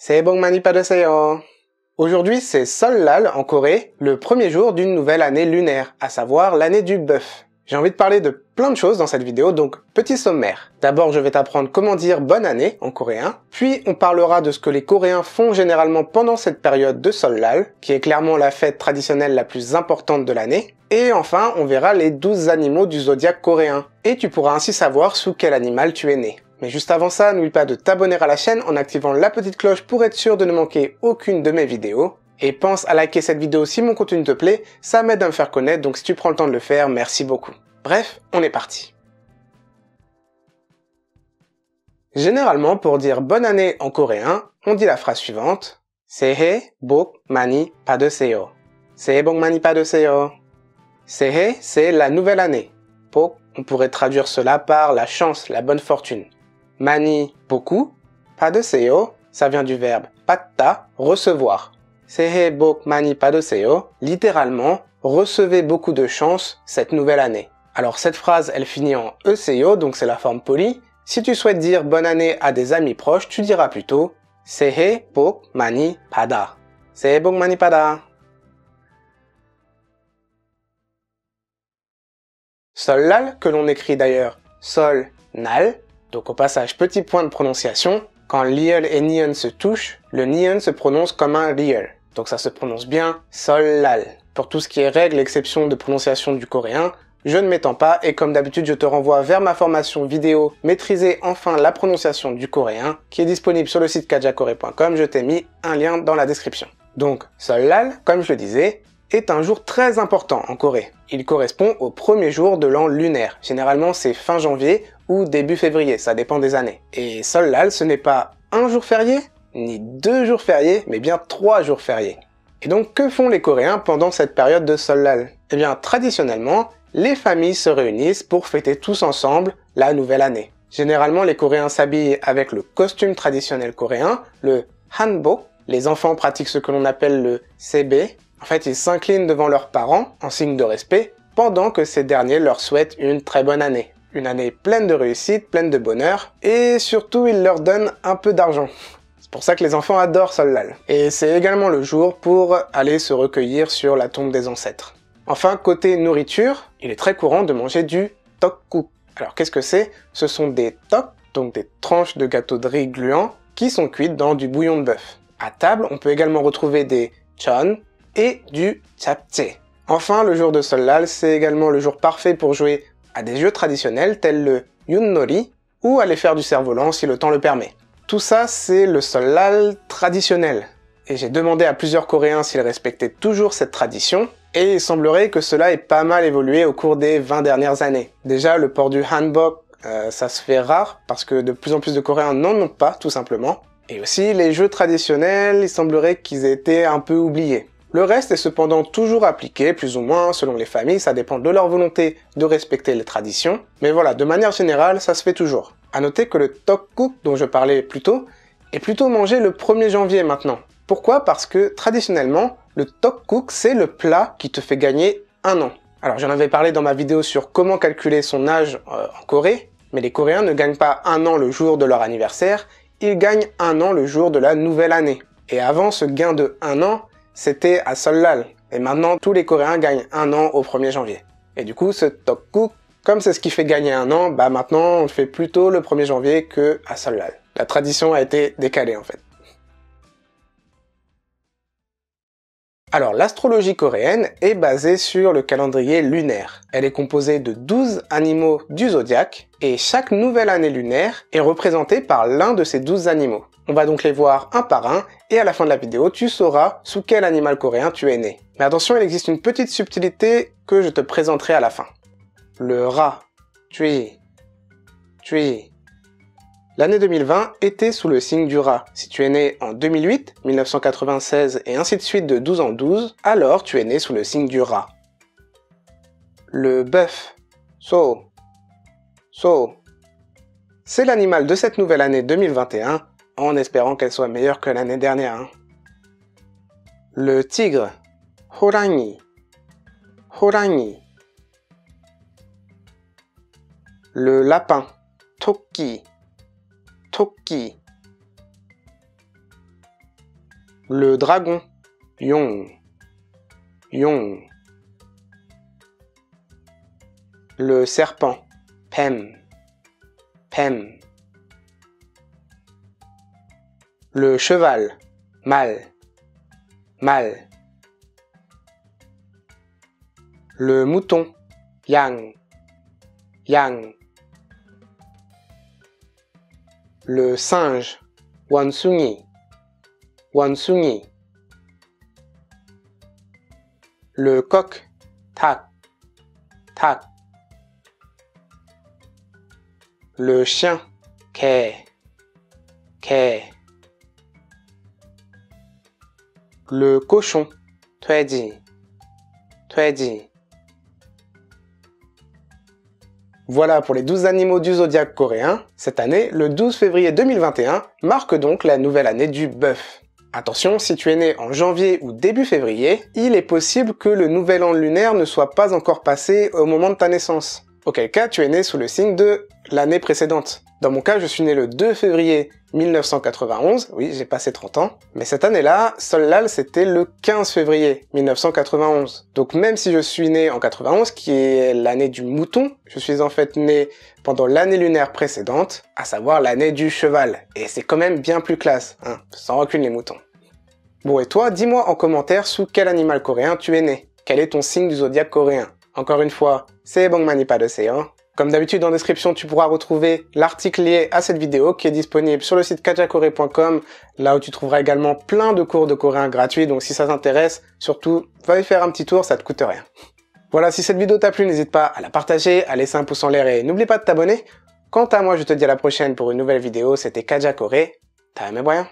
새해 복 많이 받으세요. Aujourd'hui, c'est Seollal en Corée, le premier jour d'une nouvelle année lunaire, à savoir l'année du bœuf. J'ai envie de parler de plein de choses dans cette vidéo, donc petit sommaire. D'abord, je vais t'apprendre comment dire bonne année en coréen, puis on parlera de ce que les Coréens font généralement pendant cette période de Seollal, qui est clairement la fête traditionnelle la plus importante de l'année, et enfin, on verra les 12 animaux du zodiaque coréen, et tu pourras ainsi savoir sous quel animal tu es né. Mais juste avant ça, n'oublie pas de t'abonner à la chaîne en activant la petite cloche pour être sûr de ne manquer aucune de mes vidéos. Et pense à liker cette vidéo si mon contenu te plaît, ça m'aide à me faire connaître, donc si tu prends le temps de le faire, merci beaucoup. Bref, on est parti. Généralement, pour dire bonne année en coréen, on dit la phrase suivante. 새해 복 많이 받으세요. 새해 복 많이 받으세요. 새해, c'est la nouvelle année. 복, on pourrait traduire cela par la chance, la bonne fortune. 많이, beaucoup. 받으세요, ça vient du verbe 받다, recevoir. 새해 복 많이 받으세요, littéralement, recevez beaucoup de chance cette nouvelle année. Alors cette phrase, elle finit en ese요, donc c'est la forme polie. Si tu souhaites dire bonne année à des amis proches, tu diras plutôt 새해 복 많이 받아. 새해 복 많이 받아. Seollal, que l'on écrit d'ailleurs Sol-nal, donc au passage petit point de prononciation, quand liel et nion se touchent, le nion se prononce comme un liel, donc ça se prononce bien Seollal. Pour tout ce qui est règles, exceptions de prononciation du coréen, je ne m'étends pas et comme d'habitude je te renvoie vers ma formation vidéo Maîtriser enfin la prononciation du coréen qui est disponible sur le site kajakore.com, je t'ai mis un lien dans la description. Donc Seollal, comme je le disais, est un jour très important en Corée. Il correspond au premier jour de l'an lunaire. Généralement, c'est fin janvier ou début février, ça dépend des années. Et Seollal, ce n'est pas un jour férié, ni 2 jours fériés, mais bien 3 jours fériés. Et donc, que font les Coréens pendant cette période de Seollal? Eh bien, traditionnellement, les familles se réunissent pour fêter tous ensemble la nouvelle année. Généralement, les Coréens s'habillent avec le costume traditionnel coréen, le hanbok. Les enfants pratiquent ce que l'on appelle le sebae. En fait, ils s'inclinent devant leurs parents, en signe de respect, pendant que ces derniers leur souhaitent une très bonne année. Une année pleine de réussite, pleine de bonheur, et surtout, ils leur donnent un peu d'argent. C'est pour ça que les enfants adorent Seollal. Et c'est également le jour pour aller se recueillir sur la tombe des ancêtres. Enfin, côté nourriture, il est très courant de manger du tteokguk. Alors, qu'est-ce que c'est? Ce sont des tok, donc des tranches de gâteau de riz gluant, qui sont cuites dans du bouillon de bœuf. À table, on peut également retrouver des chon, et du japchae. Enfin, le jour de Seollal, c'est également le jour parfait pour jouer à des jeux traditionnels tels le yunori ou aller faire du cerf-volant si le temps le permet. Tout ça, c'est le Seollal traditionnel. Et j'ai demandé à plusieurs Coréens s'ils respectaient toujours cette tradition, et il semblerait que cela ait pas mal évolué au cours des 20 dernières années. Déjà, le port du hanbok, ça se fait rare, parce que de plus en plus de Coréens n'en ont pas, tout simplement. Et aussi, les jeux traditionnels, il semblerait qu'ils aient été un peu oubliés. Le reste est cependant toujours appliqué, plus ou moins, selon les familles, ça dépend de leur volonté de respecter les traditions. Mais voilà, de manière générale, ça se fait toujours. À noter que le tteokguk, dont je parlais plus tôt, est plutôt mangé le 1er janvier maintenant. Pourquoi? Parce que, traditionnellement, le tteokguk, c'est le plat qui te fait gagner un an. Alors, j'en avais parlé dans ma vidéo sur comment calculer son âge en Corée, mais les Coréens ne gagnent pas un an le jour de leur anniversaire, ils gagnent un an le jour de la nouvelle année. Et avant ce gain de un an, c'était à Seollal. Et maintenant, tous les Coréens gagnent un an au 1er janvier. Et du coup, ce tteokguk, comme c'est ce qui fait gagner un an, bah maintenant, on le fait plutôt le 1er janvier que à Seollal. La tradition a été décalée, en fait. Alors, l'astrologie coréenne est basée sur le calendrier lunaire. Elle est composée de 12 animaux du zodiaque, et chaque nouvelle année lunaire est représentée par l'un de ces 12 animaux. On va donc les voir un par un, et à la fin de la vidéo, tu sauras sous quel animal coréen tu es né. Mais attention, il existe une petite subtilité que je te présenterai à la fin. Le rat, tui. L'année 2020 était sous le signe du rat. Si tu es né en 2008, 1996 et ainsi de suite de 12 en 12, alors tu es né sous le signe du rat. Le bœuf, so. C'est l'animal de cette nouvelle année 2021, en espérant qu'elle soit meilleure que l'année dernière. Le tigre, 호랑이. Le lapin, 토끼. Le dragon, Yong, Yong. Le serpent, Pem, Pem. Le cheval, Mal, Mal. Le mouton, Yang, Yang. Le singe, Wansungi, Wansungi. Le coq, Tak, Tak. Le chien, Ke, Ke. Le cochon, Tweji, Tweji. Voilà pour les 12 animaux du zodiaque coréen. Cette année, le 12 février 2021, marque donc la nouvelle année du bœuf. Attention, si tu es né en janvier ou début février, il est possible que le nouvel an lunaire ne soit pas encore passé au moment de ta naissance. Auquel cas, tu es né sous le signe de l'année précédente. Dans mon cas, je suis né le 2 février 1991, oui, j'ai passé 30 ans, mais cette année-là, Sol-Lal, c'était le 15 février 1991. Donc même si je suis né en 91, qui est l'année du mouton, je suis en fait né pendant l'année lunaire précédente, à savoir l'année du cheval. Et c'est quand même bien plus classe, hein, sans rancune les moutons. Bon, et toi, dis-moi en commentaire sous quel animal coréen tu es né. Quel est ton signe du zodiaque coréen? Encore une fois, c'est Bong Mani Padeseo. Comme d'habitude, en description, tu pourras retrouver l'article lié à cette vidéo qui est disponible sur le site kajakore.com, là où tu trouveras également plein de cours de coréen gratuits, donc si ça t'intéresse, surtout, va y faire un petit tour, ça te coûte rien. Voilà, si cette vidéo t'a plu, n'hésite pas à la partager, à laisser un pouce en l'air et n'oublie pas de t'abonner. Quant à moi, je te dis à la prochaine pour une nouvelle vidéo, c'était Kajakore, t'as aimé, voyons?